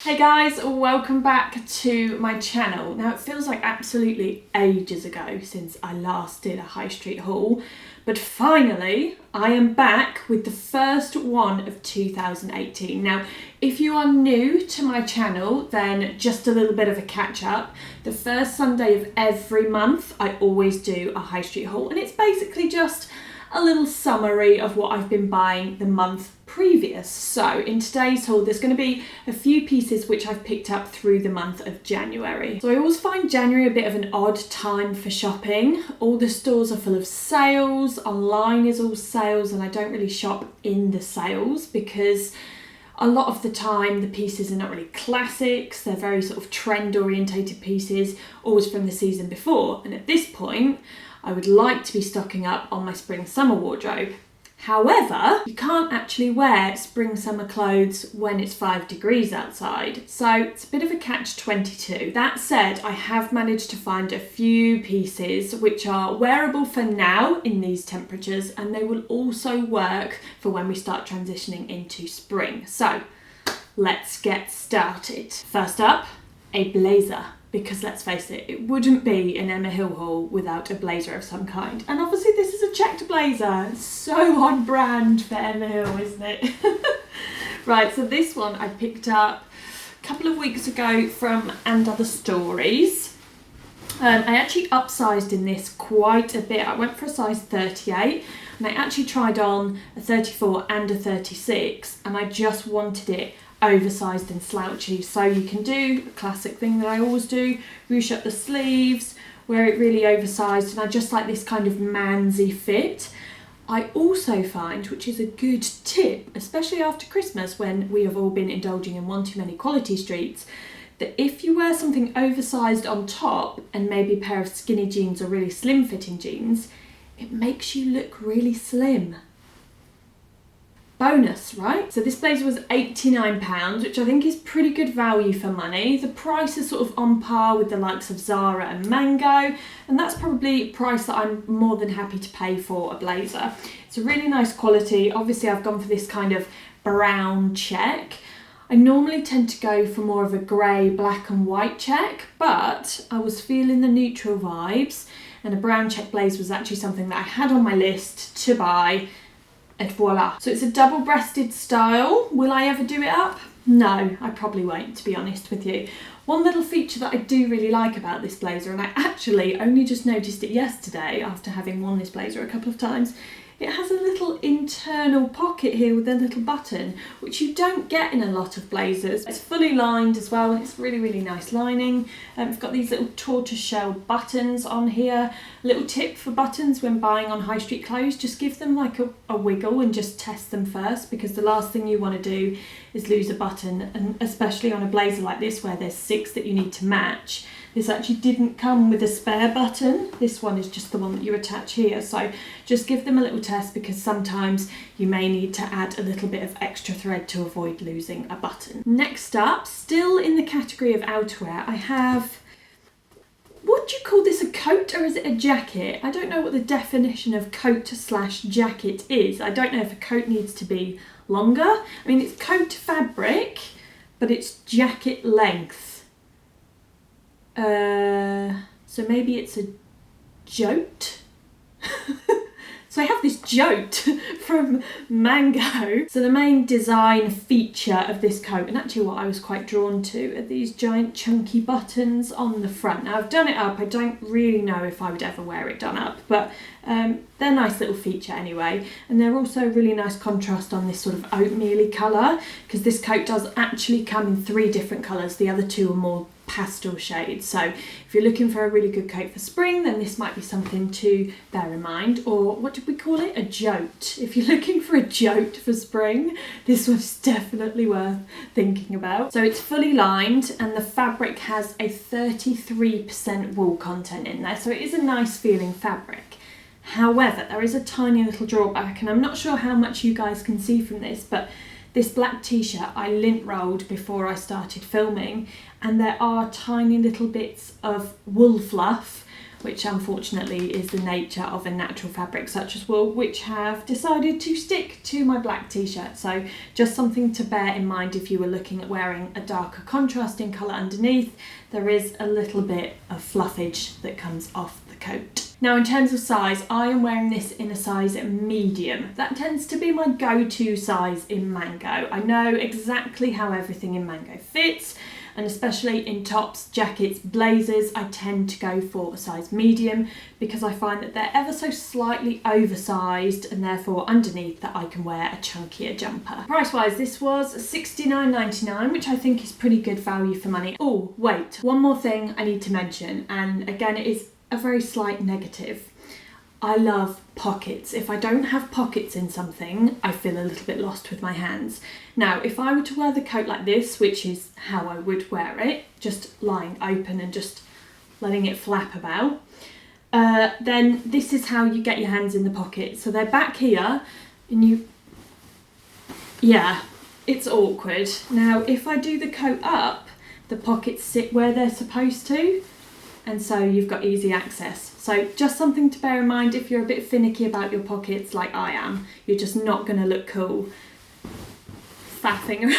Hey guys, welcome back to my channel. Now it feels like absolutely ages ago since I last did a high street haul, but finally I am back with the first one of 2018. Now if you are new to my channel, then just a little bit of a catch up. The first Sunday of every month I always do a high street haul, and it's basically just a little summary of what I've been buying the month previous. So in today's haul there's going to be a few pieces which I've picked up through the month of January. So I always find January a bit of an odd time for shopping. All the stores are full of sales, online is all sales, and I don't really shop in the sales because a lot of the time the pieces are not really classics, they're very sort of trend orientated pieces, always from the season before, and at this point I would like to be stocking up on my spring-summer wardrobe. However, you can't actually wear spring-summer clothes when it's 5 degrees outside, so it's a bit of a catch-22. That said, I have managed to find a few pieces which are wearable for now in these temperatures, and they will also work for when we start transitioning into spring. So let's get started. First up, a blazer. Because let's face it, it wouldn't be an Emma Hill haul without a blazer of some kind. And obviously this is a checked blazer. So on brand for Emma Hill, isn't it? Right, so this one I picked up a couple of weeks ago from And Other Stories. I actually upsized in this quite a bit. I went for a size 38 and I actually tried on a 34 and a 36 and I just wanted it oversized and slouchy, so you can do the classic thing that I always do, ruche up the sleeves, wear it really oversized, and I just like this kind of mansy fit. I also find, which is a good tip, especially after Christmas when we have all been indulging in one too many quality streets, that if you wear something oversized on top and maybe a pair of skinny jeans or really slim fitting jeans, it makes you look really slim. Bonus, right? So this blazer was £89, which I think is pretty good value for money. The price is sort of on par with the likes of Zara and Mango, and that's probably a price that I'm more than happy to pay for a blazer. It's a really nice quality. Obviously I've gone for this kind of brown check. I normally tend to go for more of a grey, black and white check, but I was feeling the neutral vibes, and a brown check blazer was actually something that I had on my list to buy. And voila. So it's a double-breasted style. Will I ever do it up? No, I probably won't, to be honest with you. One little feature that I do really like about this blazer, and I actually only just noticed it yesterday after having worn this blazer a couple of times, it has a little internal pocket here with a little button, which you don't get in a lot of blazers. It's fully lined as well, and it's really, really nice lining. It's got these little tortoiseshell buttons on here. A little tip for buttons when buying on high street clothes, just give them like a wiggle and just test them first, because the last thing you want to do is lose a button, and especially on a blazer like this where there's 6 that you need to match. This actually didn't come with a spare button. This one is just the one that you attach here. So just give them a little test, because sometimes you may need to add a little bit of extra thread to avoid losing a button. Next up, still in the category of outerwear, I have, what do you call this, a coat or is it a jacket? I don't know what the definition of coat slash jacket is. I don't know if a coat needs to be longer. I mean, it's coat fabric, but it's jacket length. So maybe it's a jote? So I have this jote from Mango. So the main design feature of this coat, and actually what I was quite drawn to, are these giant chunky buttons on the front. Now I've done it up, I don't really know if I would ever wear it done up, but they're a nice little feature anyway. And they're also a really nice contrast on this sort of oatmeal-y colour, because this coat does actually come in 3 different colours. The other 2 are more pastel shades. So if you're looking for a really good coat for spring, then this might be something to bear in mind. Or what did we call it? A jote. If you're looking for a jote for spring, this one's definitely worth thinking about. So it's fully lined, and the fabric has a 33% wool content in there, so it is a nice feeling fabric. However, there is a tiny little drawback, and I'm not sure how much you guys can see from this, but this black t-shirt I lint rolled before I started filming, and there are tiny little bits of wool fluff which unfortunately is the nature of a natural fabric such as wool, which have decided to stick to my black t-shirt. So just something to bear in mind if you were looking at wearing a darker contrasting colour underneath. There is a little bit of fluffage that comes off the coat. Now in terms of size, I am wearing this in a size medium. That tends to be my go-to size in Mango. I know exactly how everything in Mango fits, and especially in tops, jackets, blazers, I tend to go for a size medium because I find that they're ever so slightly oversized, and therefore underneath that I can wear a chunkier jumper. Price-wise, this was $69.99, which I think is pretty good value for money. Oh, wait, one more thing I need to mention, and again, it is a very slight negative. I love pockets. If I don't have pockets in something, I feel a little bit lost with my hands. Now, if I were to wear the coat like this, which is how I would wear it, just lying open and just letting it flap about, then this is how you get your hands in the pockets. So they're back here, and yeah, it's awkward. Now, if I do the coat up, the pockets sit where they're supposed to, and so you've got easy access. So just something to bear in mind if you're a bit finicky about your pockets like I am. You're just not going to look cool faffing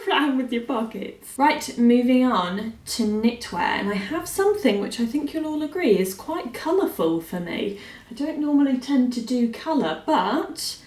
around with your pockets. Right, moving on to knitwear, and I have something which I think you'll all agree is quite colourful for me. I don't normally tend to do colour, but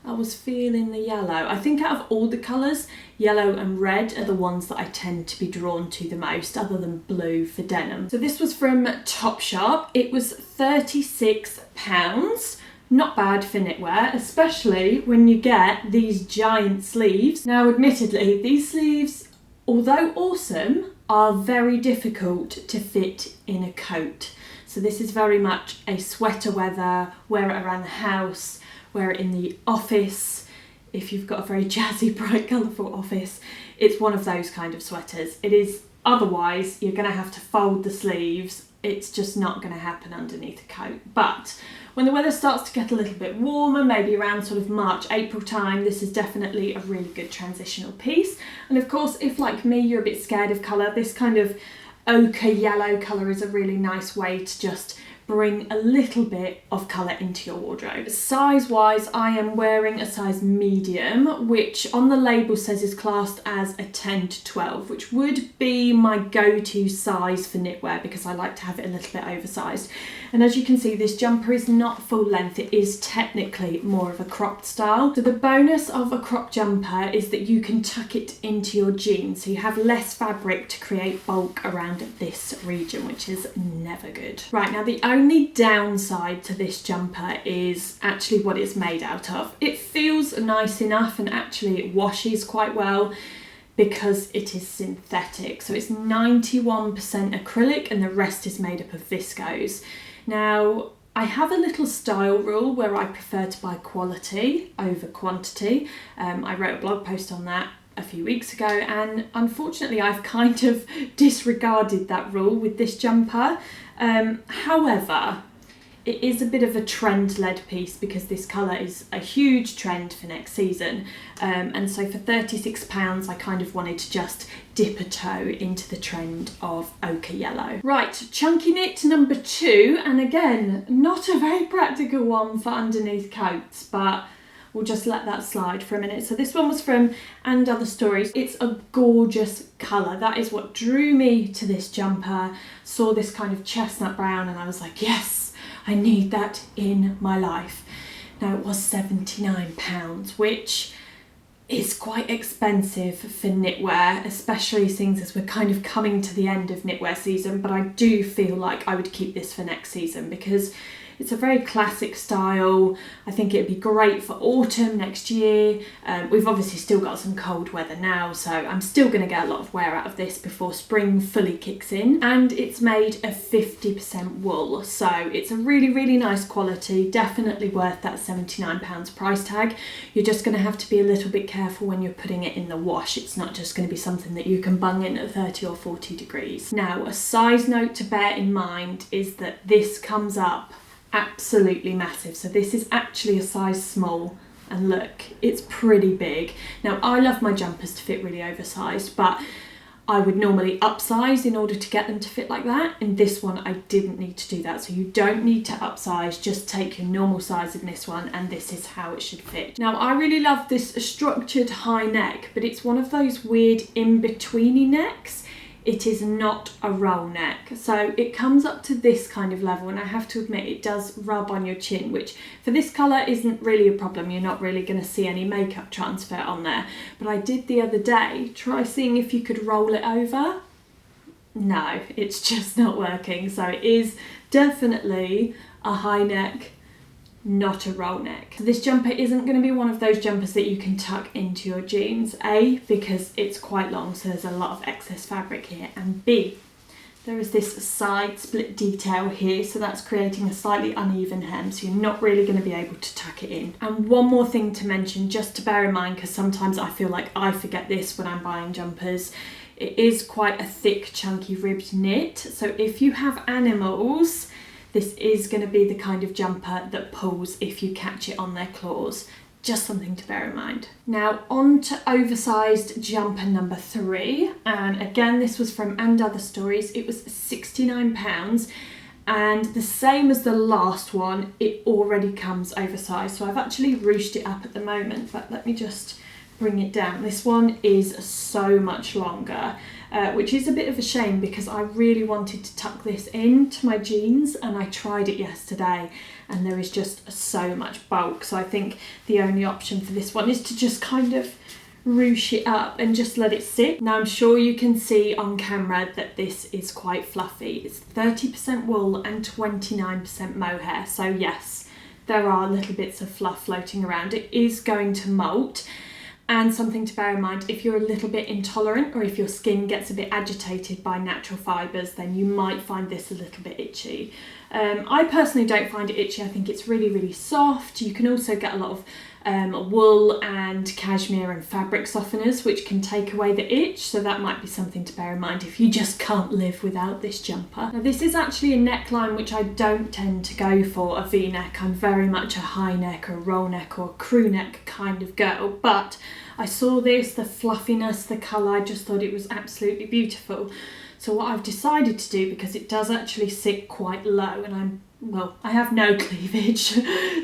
I was feeling the yellow. I think out of all the colours, yellow and red are the ones that I tend to be drawn to the most, other than blue for denim. So this was from Topshop. It was £36. Not bad for knitwear, especially when you get these giant sleeves. Now, admittedly, these sleeves, although awesome, are very difficult to fit in a coat. So this is very much a sweater weather, wear it around the house, wear it in the office. If you've got a very jazzy, bright, colourful office, it's one of those kind of sweaters. It is, otherwise you're going to have to fold the sleeves. It's just not going to happen underneath a coat. But when the weather starts to get a little bit warmer, maybe around sort of March, April time, this is definitely a really good transitional piece. And of course, if like me, you're a bit scared of colour, this kind of ochre yellow colour is a really nice way to just bring a little bit of colour into your wardrobe. Size wise, I am wearing a size medium, which on the label says is classed as a 10 to 12, which would be my go-to size for knitwear because I like to have it a little bit oversized. And as you can see, this jumper is not full length, it is technically more of a cropped style. So the bonus of a crop jumper is that you can tuck it into your jeans, so you have less fabric to create bulk around this region, which is never good. Right, now the only downside to this jumper is actually what it's made out of. It feels nice enough and actually it washes quite well because it is synthetic. So it's 91% acrylic and the rest is made up of viscose. Now, I have a little style rule where I prefer to buy quality over quantity. I wrote a blog post on that a few weeks ago, and unfortunately I've kind of disregarded that rule with this jumper. However, it is a bit of a trend-led piece because this colour is a huge trend for next season, and so for £36 I kind of wanted to just dip a toe into the trend of ochre yellow. Right, chunky knit number 2, and again, not a very practical one for underneath coats, but we'll just let that slide for a minute. So this one was from And Other Stories. It's a gorgeous colour. That is what drew me to this jumper. Saw this kind of chestnut brown and I was like, yes, I need that in my life. Now it was £79, which is quite expensive for knitwear, especially things as we're kind of coming to the end of knitwear season, but I do feel like I would keep this for next season because it's a very classic style. I think it'd be great for autumn next year. We've obviously still got some cold weather now, so I'm still going to get a lot of wear out of this before spring fully kicks in. And it's made of 50% wool, so it's a really, really nice quality. Definitely worth that £79 price tag. You're just going to have to be a little bit careful when you're putting it in the wash. It's not just going to be something that you can bung in at 30 or 40 degrees. Now, a size note to bear in mind is that this comes up absolutely massive. So this is actually a size small, and look, it's pretty big. Now I love my jumpers to fit really oversized, but I would normally upsize in order to get them to fit like that. In this one, I didn't need to do that. So you don't need to upsize, just take your normal size in this one, and this is how it should fit. Now, I really love this structured high neck, but it's one of those weird in-betweeny necks. It is not a roll neck. So it comes up to this kind of level, and I have to admit it does rub on your chin, which for this colour isn't really a problem. You're not really going to see any makeup transfer on there. But I did the other day try seeing if you could roll it over. No, it's just not working. So it is definitely a high neck, not a roll neck. So this jumper isn't going to be one of those jumpers that you can tuck into your jeans. A, because it's quite long, so there's a lot of excess fabric here, and B, there is this side split detail here, so that's creating a slightly uneven hem, so you're not really going to be able to tuck it in. And one more thing to mention, just to bear in mind, because sometimes I feel like I forget this when I'm buying jumpers, it is quite a thick, chunky ribbed knit, so if you have animals, this is going to be the kind of jumper that pulls if you catch it on their claws. Just something to bear in mind. Now on to oversized jumper number 3. And again, this was from And Other Stories. It was £69. And the same as the last one, it already comes oversized. So I've actually ruched it up at the moment, but let me just bring it down. This one is so much longer, which is a bit of a shame because I really wanted to tuck this into my jeans, and I tried it yesterday and there is just so much bulk. So I think the only option for this one is to just kind of ruche it up and just let it sit. Now I'm sure you can see on camera that this is quite fluffy. It's 30% wool and 29% mohair. So yes, there are little bits of fluff floating around. It is going to molt. And something to bear in mind, if you're a little bit intolerant or if your skin gets a bit agitated by natural fibres, then you might find this a little bit itchy. I personally don't find it itchy. I think it's really, really soft. You can also get a lot of wool and cashmere and fabric softeners, which can take away the itch. So that might be something to bear in mind if you just can't live without this jumper. Now this is actually a neckline which I don't tend to go for, a V-neck. I'm very much a high neck or a roll neck or crew neck kind of girl, but I saw this, the fluffiness, the colour, I just thought it was absolutely beautiful. So what I've decided to do, because it does actually sit quite low and I have no cleavage,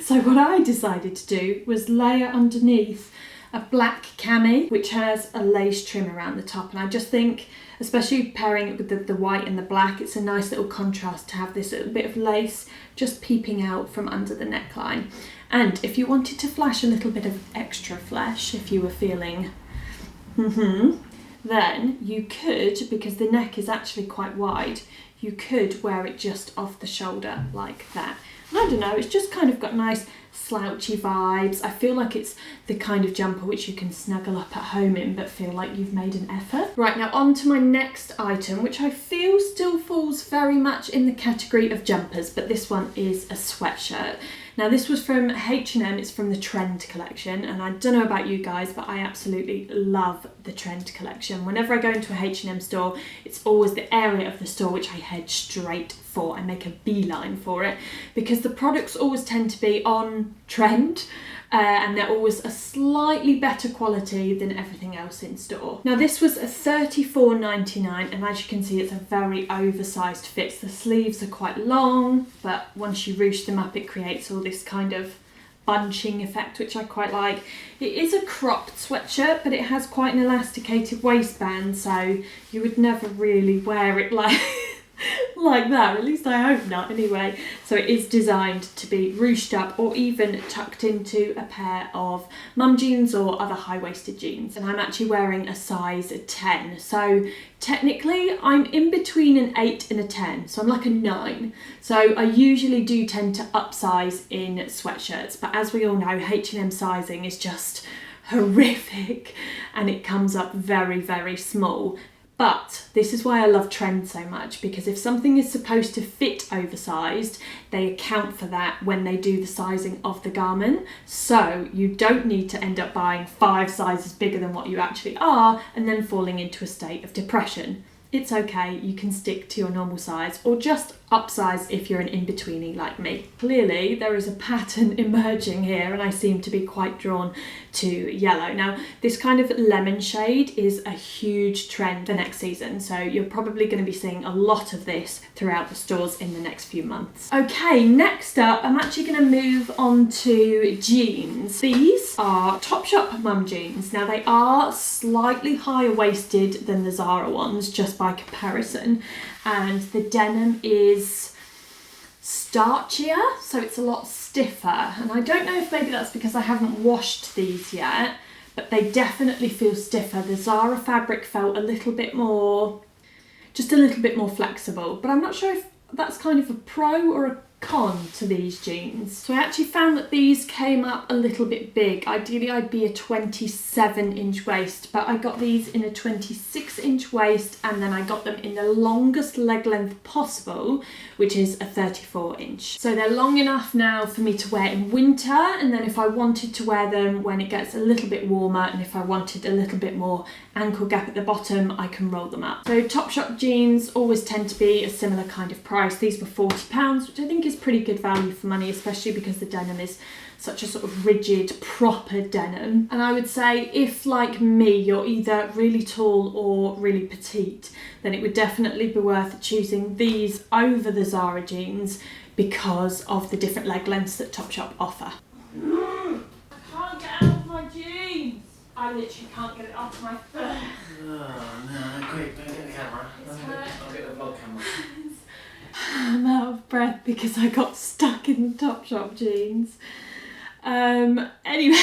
so what I decided to do was layer underneath a black cami which has a lace trim around the top, and I just think, especially pairing it with the white and the black, it's a nice little contrast to have this little bit of lace just peeping out from under the neckline. And if you wanted to flash a little bit of extra flesh, if you were feeling then you could, because the neck is actually quite wide, you could wear it just off the shoulder like that. And I don't know, it's just kind of got nice slouchy vibes. I feel like it's the kind of jumper which you can snuggle up at home in but feel like you've made an effort. Right, now on to my next item, which I feel still falls very much in the category of jumpers, but this one is a sweatshirt. Now this was from H&M, it's from the Trend collection, and I don't know about you guys, but I absolutely love the Trend collection. Whenever I go into a H&M store, it's always the area of the store which I head straight for. I make a beeline for it because the products always tend to be on trend, and they're always a slightly better quality than everything else in store. Now this was a $34.99, and as you can see, it's a very oversized fit. The sleeves are quite long, but once you ruche them up, it creates all this kind of bunching effect, which I quite like. It is a cropped sweatshirt, but it has quite an elasticated waistband, so you would never really wear it like like that, at least I hope not anyway. So it is designed to be ruched up or even tucked into a pair of mum jeans or other high-waisted jeans. And I'm actually wearing a size 10, so technically I'm in between an 8 and a 10, so I'm like a 9. So I usually do tend to upsize in sweatshirts, but as we all know, H&M sizing is just horrific and it comes up very, very small. But this is why I love Trend so much, because if something is supposed to fit oversized, they account for that when they do the sizing of the garment. So you don't need to end up buying 5 sizes bigger than what you actually are and then falling into a state of depression. it's okay, you can stick to your normal size or just upsize if you're an in-betweenie like me. Clearly there is a pattern emerging here and I seem to be quite drawn to yellow. Now this kind of lemon shade is a huge trend for next season, so you're probably going to be seeing a lot of this throughout the stores in the next few months. Okay, next up I'm actually going to move on to jeans. These are Topshop mum jeans. Now they are slightly higher waisted than the Zara ones just by comparison, and the denim is starchier, so it's a lot stiffer, and I don't know if maybe that's because I haven't washed these yet, but they definitely feel stiffer. The Zara fabric felt a little bit more, just a little bit more flexible, but I'm not sure if that's kind of a pro or a con to these jeans. So I actually found that these came up a little bit big. Ideally I'd be a 27-inch waist, but I got these in a 26-inch waist, and then I got them in the longest leg length possible, which is a 34-inch. So they're long enough now for me to wear in winter, and then if I wanted to wear them when it gets a little bit warmer, and if I wanted a little bit more ankle gap at the bottom, I can roll them up. So Topshop jeans always tend to be a similar kind of price. These were £40, which I think is pretty good value for money, especially because the denim is such a sort of rigid, proper denim. And I would say if, like me, you're either really tall or really petite, then it would definitely be worth choosing these over the Zara jeans because of the different leg lengths that Topshop offer. I can't get out of my jeans. I literally can't get it off my foot. Oh no, quick, don't get the camera. I'll get the vlog camera. I'm out of breath because I got stuck in Topshop jeans. Anyway,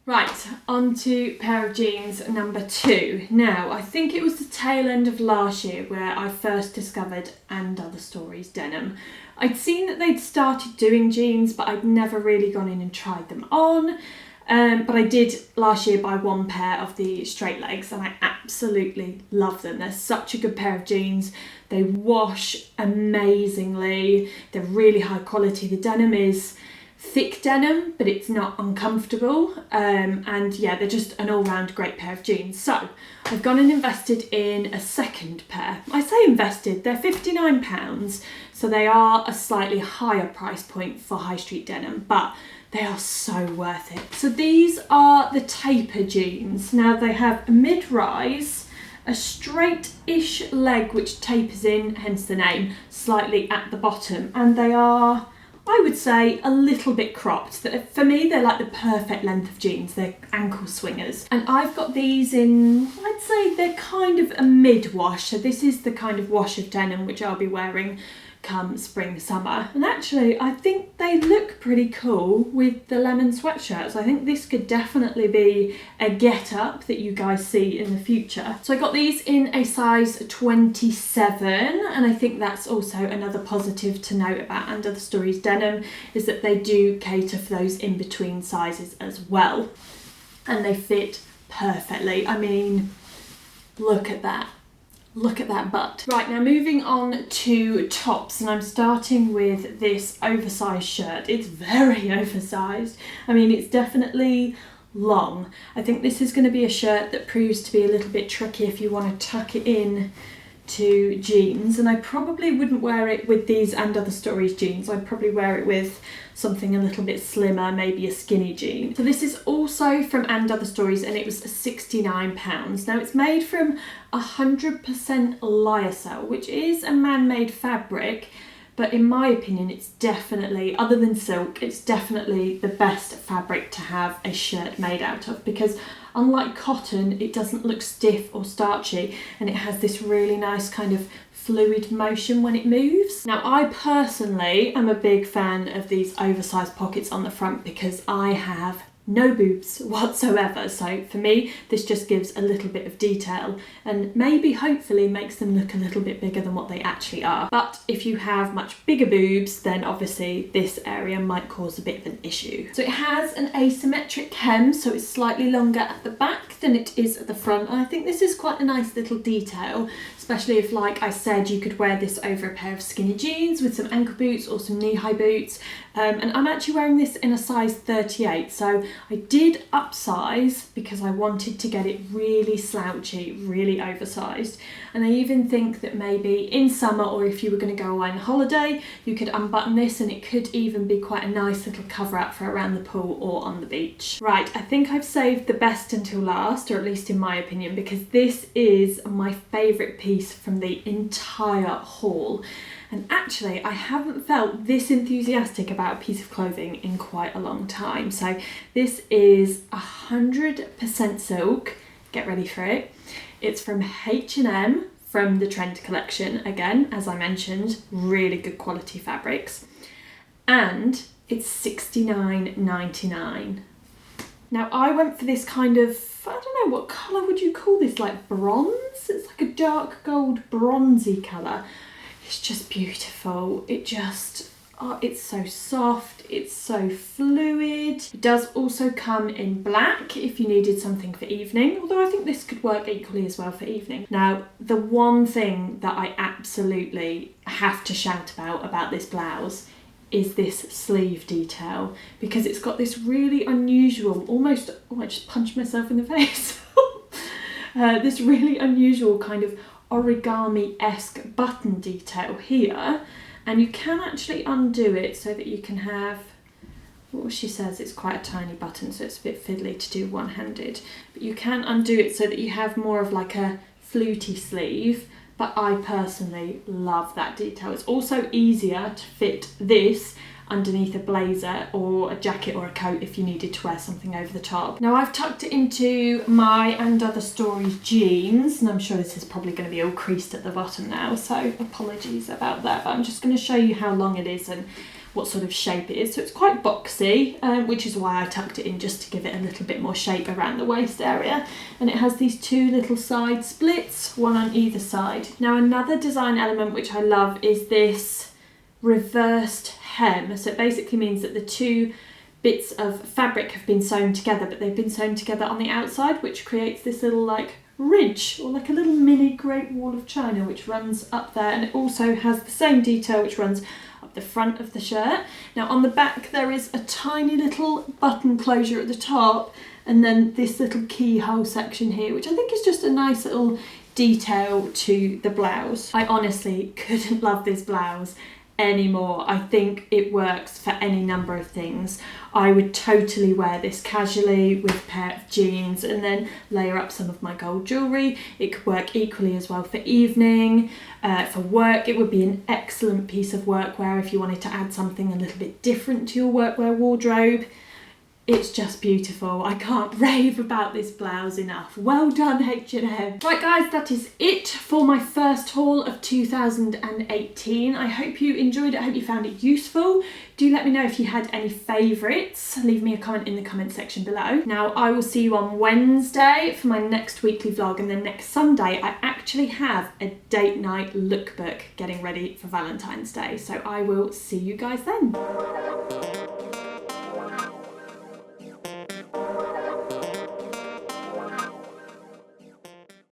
right, on to pair of jeans number 2. Now, I think it was the tail end of last year where I first discovered And Other Stories denim. I'd seen that they'd started doing jeans, but I'd never really gone in and tried them on. But I did last year buy one pair of the straight legs and I absolutely love them. They're such a good pair of jeans. They wash amazingly. They're really high quality. The denim is thick denim, but it's not uncomfortable. And yeah, they're just an all-round great pair of jeans. So I've gone and invested in a second pair. I say invested, they're £59. So they are a slightly higher price point for high street denim, but they are so worth it. So these are the taper jeans. Now they have a mid-rise, a straight-ish leg which tapers in, hence the name, slightly at the bottom, and they are, I would say, a little bit cropped. For me, they're like the perfect length of jeans. They're ankle swingers. And I've got these in, I'd say they're kind of a mid-wash. So this is the kind of wash of denim which I'll be wearing come spring, summer. And actually, I think they look pretty cool with the lemon sweatshirts. I think this could definitely be a get-up that you guys see in the future. So I got these in a size 27, and I think that's also another positive to note about And Other Stories denim, is that they do cater for those in-between sizes as well. And they fit perfectly. I mean, look at that. Look at that butt. Right, now moving on to tops, and I'm starting with this oversized shirt. It's very oversized. I mean, it's definitely long. I think this is going to be a shirt that proves to be a little bit tricky if you want to tuck it in to jeans, and I probably wouldn't wear it with these And Other Stories jeans. I'd probably wear it with something a little bit slimmer, maybe a skinny jean. So this is also from And Other Stories, and it was £69. Now it's made from 100% lyocell, which is a man-made fabric, but in my opinion it's definitely, other than silk, it's definitely the best fabric to have a shirt made out of, because unlike cotton, it doesn't look stiff or starchy, and it has this really nice kind of fluid motion when it moves. Now I personally am a big fan of these oversized pockets on the front because I have no boobs whatsoever, so for me this just gives a little bit of detail and maybe hopefully makes them look a little bit bigger than what they actually are. But if you have much bigger boobs, then obviously this area might cause a bit of an issue. So it has an asymmetric hem, so it's slightly longer at the back than it is at the front, and I think this is quite a nice little detail, especially especially if, like I said, you could wear this over a pair of skinny jeans with some ankle boots or some knee-high boots. And I'm actually wearing this in a size 38, so I did upsize because I wanted to get it really slouchy, really oversized. And I even think that maybe in summer, or if you were going to go away on holiday, you could unbutton this and it could even be quite a nice little cover up for around the pool or on the beach. Right, I think I've saved the best until last, or at least in my opinion, because this is my favourite piece from the entire haul. And actually, I haven't felt this enthusiastic about a piece of clothing in quite a long time. So this is 100% silk. Get ready for it. It's from H&M, from the Trend collection. Again, as I mentioned, really good quality fabrics. And it's $69.99. Now I went for this kind of, I don't know, what colour would you call this? Like bronze? It's like a dark gold bronzy colour. It's just beautiful. It just, oh, it's so soft, it's so fluid. It does also come in black if you needed something for evening, although I think this could work equally as well for evening. Now, the one thing that I absolutely have to shout about this blouse is this sleeve detail, because it's got this really unusual, almost, oh, I just punched myself in the face. This really unusual kind of origami-esque button detail here, and you can actually undo it so that you can have, well, she says it's quite a tiny button, so it's a bit fiddly to do one-handed, but you can undo it so that you have more of like a fluty sleeve. But I personally love that detail. It's also easier to fit this underneath a blazer or a jacket or a coat if you needed to wear something over the top. Now I've tucked it into my And Other Stories jeans, and I'm sure this is probably going to be all creased at the bottom now, so apologies about that, but I'm just going to show you how long it is and what sort of shape it is. So it's quite boxy, which is why I tucked it in, just to give it a little bit more shape around the waist area. And it has these two little side splits, one on either side. Now another design element which I love is this reversed hem. So it basically means that the two bits of fabric have been sewn together, but they've been sewn together on the outside, which creates this little like ridge, or like a little mini Great Wall of China, which runs up there. And it also has the same detail which runs up the front of the shirt. Now on the back there is a tiny little button closure at the top, and then this little keyhole section here, which I think is just a nice little detail to the blouse. I honestly couldn't love this blouse anymore. I think it works for any number of things. I would totally wear this casually with a pair of jeans and then layer up some of my gold jewellery. It could work equally as well for evening. For work, it would be an excellent piece of workwear if you wanted to add something a little bit different to your workwear wardrobe. It's just beautiful. I can't rave about this blouse enough. Well done, H&M. Right guys, that is it for my first haul of 2018. I hope you enjoyed it. I hope you found it useful. Do let me know if you had any favourites. Leave me a comment in the comment section below. Now, I will see you on Wednesday for my next weekly vlog, and then next Sunday I actually have a date night lookbook getting ready for Valentine's Day. So I will see you guys then.